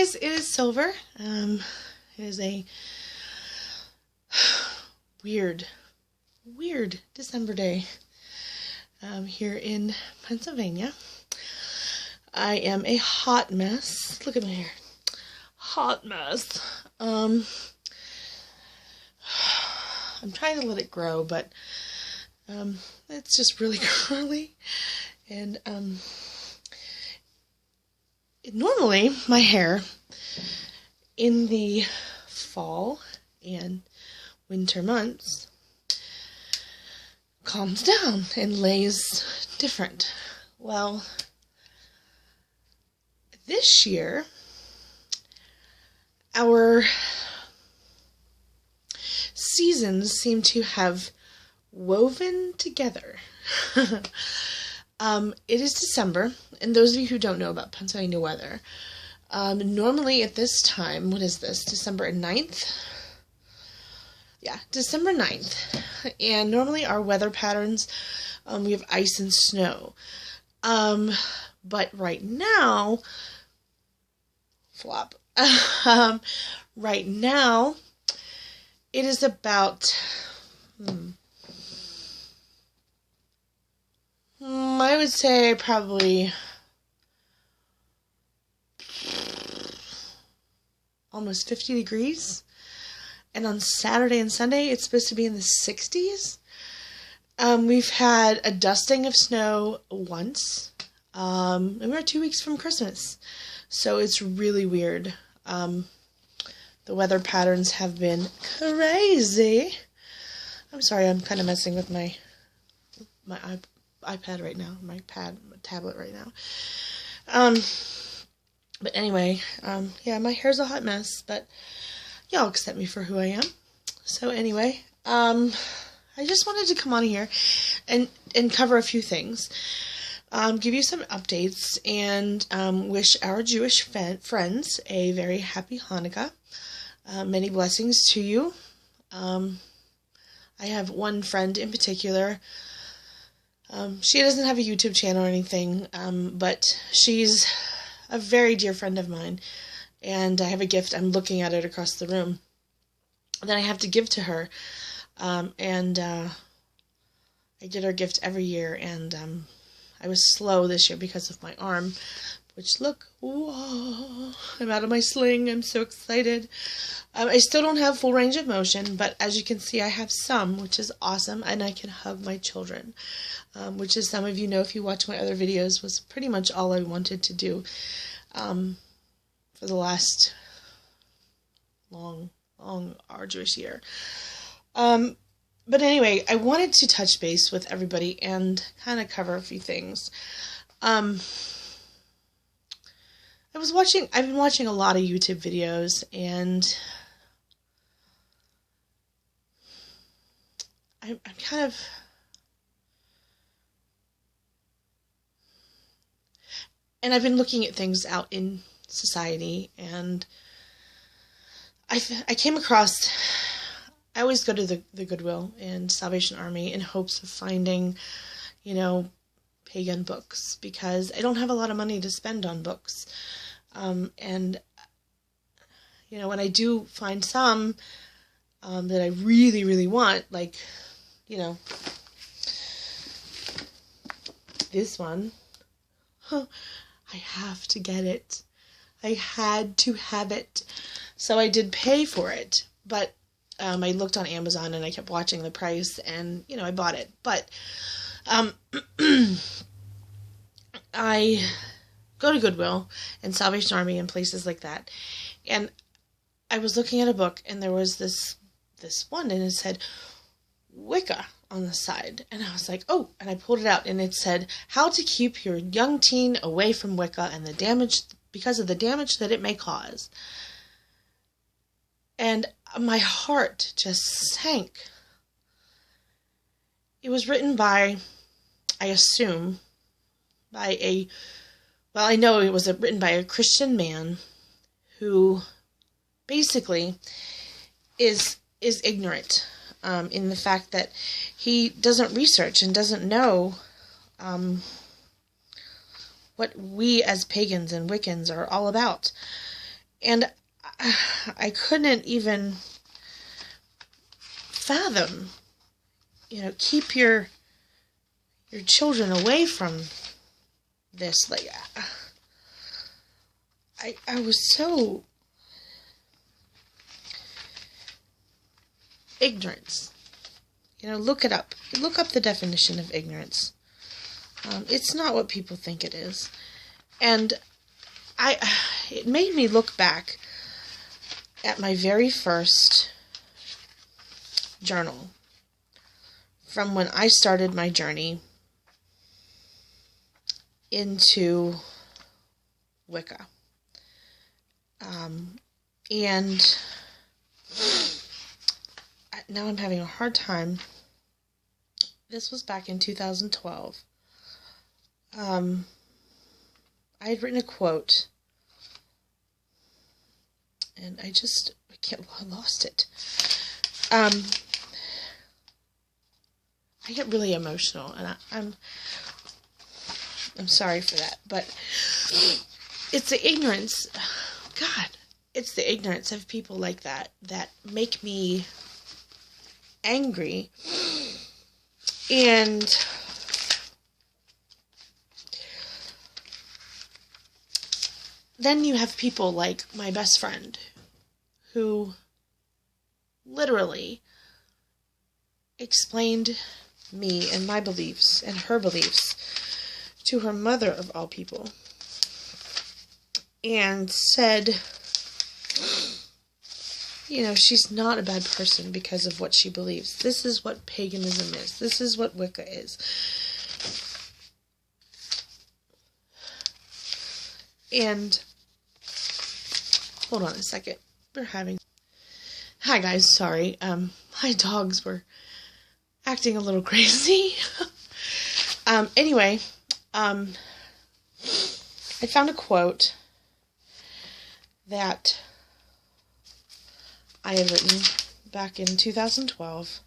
guys, it is Silver. It is a weird December day here in Pennsylvania. I am a hot mess. Look at my hair. Hot mess. I'm trying to let it grow, but it's just really curly. And normally my hair in the fall and winter months calms down and lays different. Well, this year our seasons seem to have woven together. It is December, and those of you who don't know about Pennsylvania weather, normally at this time, what is this, December 9th? Yeah, December 9th, and normally our weather patterns, we have ice and snow, but right now, right now, it is about, I would say probably almost 50 degrees. And on Saturday and Sunday, it's supposed to be in the 60s. We've had a dusting of snow once. And we're 2 weeks from Christmas. So it's really weird. The weather patterns have been crazy. I'm sorry, I'm kind of messing with my iPad right now, my tablet right now. But anyway, yeah, my hair's a hot mess, but y'all accept me for who I am. So anyway, I just wanted to come on here and cover a few things. Give you some updates and wish our Jewish friends a very happy Hanukkah. Many blessings to you. I have one friend in particular. She doesn't have a YouTube channel or anything, but she's a very dear friend of mine, and I have a gift. I'm looking at it across the room that I have to give to her, and I get her gift every year, and I was slow this year because of my arm, which, look, whoa, I'm out of my sling. I'm so excited. I still don't have full range of motion, but as you can see, I have some, which is awesome, and I can hug my children, which, as some of you know if you watch my other videos, was pretty much all I wanted to do for the last long, arduous year. But anyway, I wanted to touch base with everybody and kind of cover a few things. I've been watching a lot of YouTube videos, and I'm kind of, and I've been looking at things out in society, and I came across, I always go to the Goodwill and Salvation Army in hopes of finding, pagan books, because I don't have a lot of money to spend on books. And when I do find some that I really, really want, like, this one, I have to get it. I had to have it. So I did pay for it, but I looked on Amazon and I kept watching the price, and, I bought it. But I go to Goodwill and Salvation Army and places like that, and I was looking at a book, and there was this one, and it said Wicca on the side, and I was like, oh, and I pulled it out, and it said how to keep your young teen away from Wicca and the damage, because of the damage that it may cause. And my heart just sank. It was written by, I assume, I know it was written by a Christian man who basically is ignorant in the fact that he doesn't research and doesn't know what we as pagans and Wiccans are all about. And I couldn't even fathom, keep your children away from this. Like, I was so ignorance. Look it up. Look up the definition of ignorance. It's not what people think it is. And it made me look back at my very first journal from when I started my journey into Wicca. And now I'm having a hard time. This was back in 2012. I had written a quote, and I lost it. I get really emotional, and I'm sorry for that, but it's the ignorance. God, it's the ignorance of people like that make me angry. And then you have people like my best friend who literally explained me and my beliefs and her beliefs to her mother of all people, and said, she's not a bad person because of what she believes. This is what paganism is. This is what Wicca is. And hold on a second. Hi guys, sorry. My dogs were acting a little crazy. Anyway, I found a quote that I had written back in 2012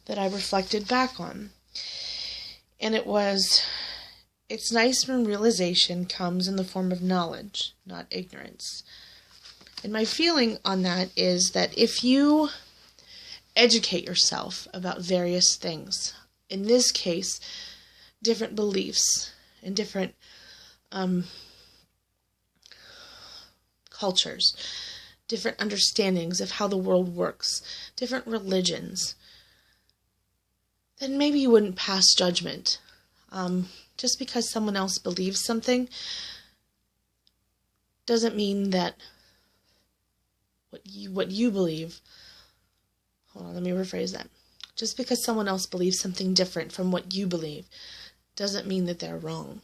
that I reflected back on. And it was, "It's nice when realization comes in the form of knowledge, not ignorance." And my feeling on that is that if you educate yourself about various things, in this case, different beliefs and different cultures, different understandings of how the world works, different religions, then maybe you wouldn't pass judgment. Just because someone else believes something doesn't mean that what you believe, hold on, let me rephrase that. Just because someone else believes something different from what you believe doesn't mean that they're wrong.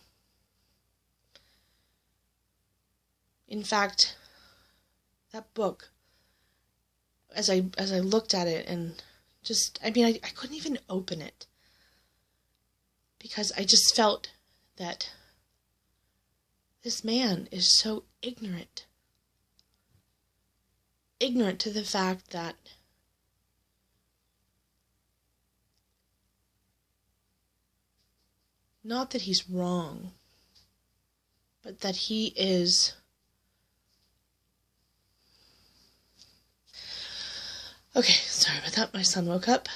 In fact, that book, as I looked at it and I couldn't even open it because I just felt that this man is so ignorant. Ignorant to the fact that not that he's wrong, but that he is okay, sorry about that. My son woke up.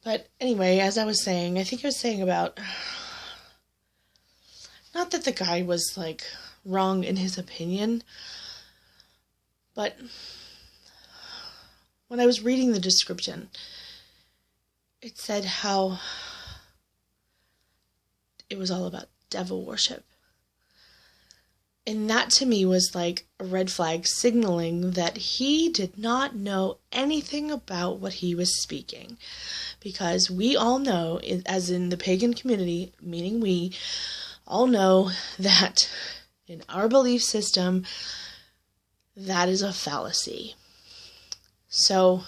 But anyway, as I was saying, I think I was saying about, not that the guy was, wrong in his opinion, but when I was reading the description, it said how it was all about devil worship. And that to me was like a red flag signaling that he did not know anything about what he was speaking. Because we all know, as in the pagan community, meaning we all know that in our belief system, that is a fallacy. So,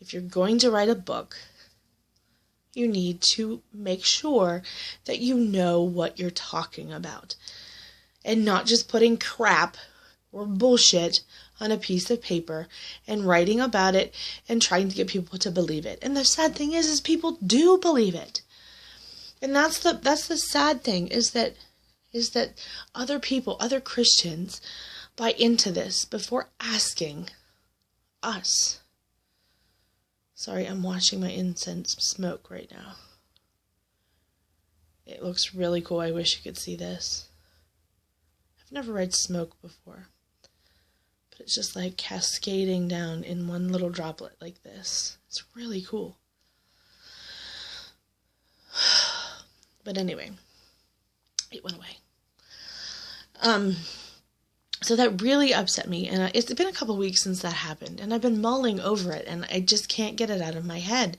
if you're going to write a book, you need to make sure that you know what you're talking about. And not just putting crap or bullshit on a piece of paper and writing about it and trying to get people to believe it. And the sad thing is people do believe it. And that's the sad thing, is that is that other people, other Christians, buy into this before asking us. Sorry, I'm watching my incense smoke right now. It looks really cool. I wish you could see this. I've never read smoke before. But it's just like cascading down in one little droplet like this. It's really cool. But anyway, it went away. So that really upset me, and it's been a couple weeks since that happened, and I've been mulling over it, and I just can't get it out of my head.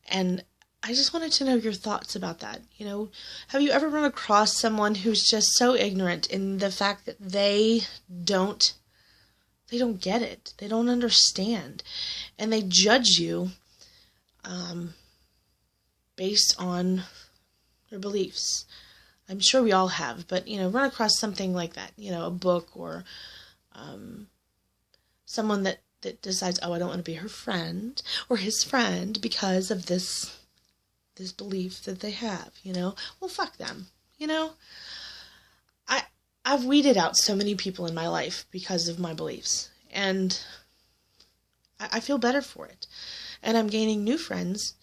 And I just wanted to know your thoughts about that. You know, have you ever run across someone who's just so ignorant in the fact that they don't get it, they don't understand, and they judge you based on their beliefs? I'm sure we all have, but, you know, run across something like that, you know, a book or someone that decides, oh, I don't want to be her friend or his friend because of this belief that they have, you know. Well, fuck them, you know. I've weeded out so many people in my life because of my beliefs, and I feel better for it. And I'm gaining new friends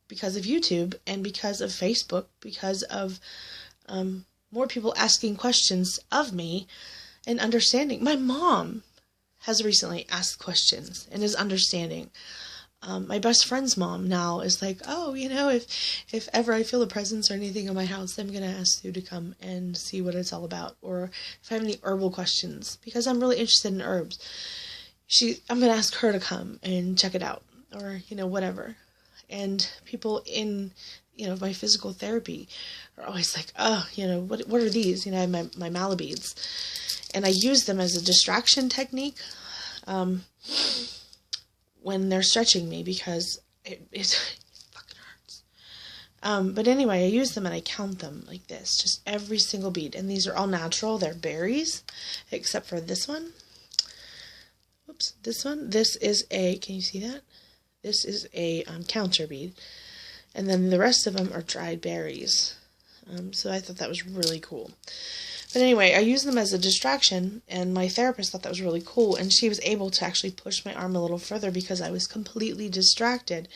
because of YouTube and because of Facebook, because of more people asking questions of me and understanding. My mom has recently asked questions and is understanding. My best friend's mom now is like, oh, you know, if ever I feel a presence or anything in my house, I'm going to ask you to come and see what it's all about. Or if I have any herbal questions, because I'm really interested in herbs, I'm going to ask her to come and check it out, or, you know, whatever. And people in, you know, my physical therapy are always like, oh, you know, what are these? You know, I have my malabeads, and I use them as a distraction technique when they're stretching me, because it fucking hurts. But anyway, I use them and I count them like this, just every single bead. And these are all natural. They're berries, except for this one. Oops, this one. This is a, can you see that? This is a counter bead. And then the rest of them are dried berries. So I thought that was really cool. But anyway, I used them as a distraction, and my therapist thought that was really cool, and she was able to actually push my arm a little further because I was completely distracted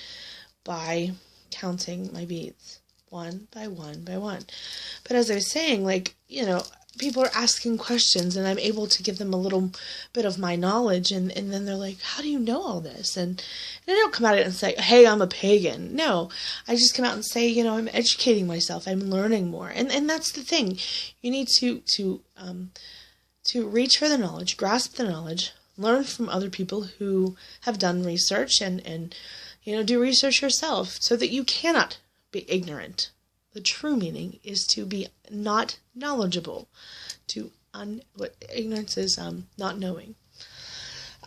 by counting my beads, one by one by one. But as I was saying, like, you know, people are asking questions, and I'm able to give them a little bit of my knowledge, and then they're like, how do you know all this? And I don't come out and say, hey, I'm a pagan. No, I just come out and say, you know, I'm educating myself, I'm learning more. And that's the thing. You need to reach for the knowledge, grasp the knowledge, learn from other people who have done research, and you know, do research yourself so that you cannot be ignorant. The true meaning is to be not knowledgeable. What ignorance is, not knowing.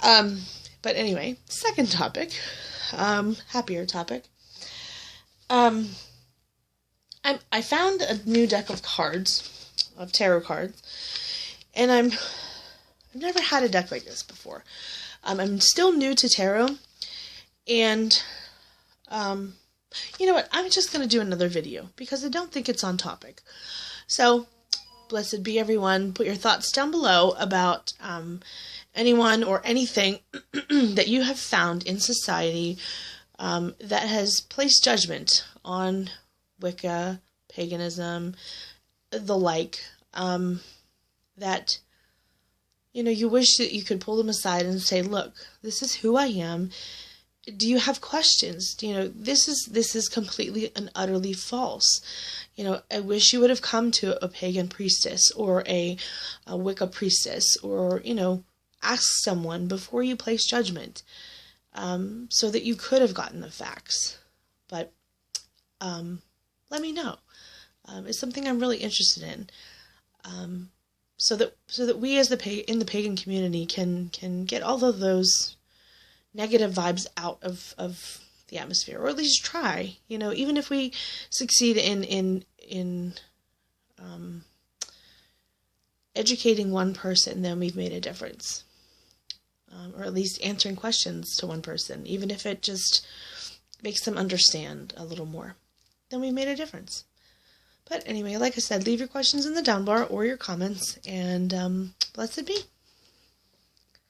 But anyway, second topic, happier topic. I found a new deck of cards, of tarot cards, and I've never had a deck like this before. I'm still new to tarot, and you know what? I'm just going to do another video because I don't think it's on topic. So, blessed be everyone. Put your thoughts down below about anyone or anything that you have found in society that has placed judgment on Wicca, paganism, the like. That, you know, you wish that you could pull them aside and say, look, this is who I am. Do you have questions? You know, this is completely and utterly false. You know, I wish you would have come to a pagan priestess or a Wicca priestess, or, you know, ask someone before you place judgment, so that you could have gotten the facts. But let me know. It's something I'm really interested in. So that we as in the pagan community can get all of those negative vibes out of the atmosphere, or at least try, you know, even if we succeed in educating one person, then we've made a difference, or at least answering questions to one person, even if it just makes them understand a little more, then we made a difference. But anyway, like I said, leave your questions in the down bar or your comments, and blessed be.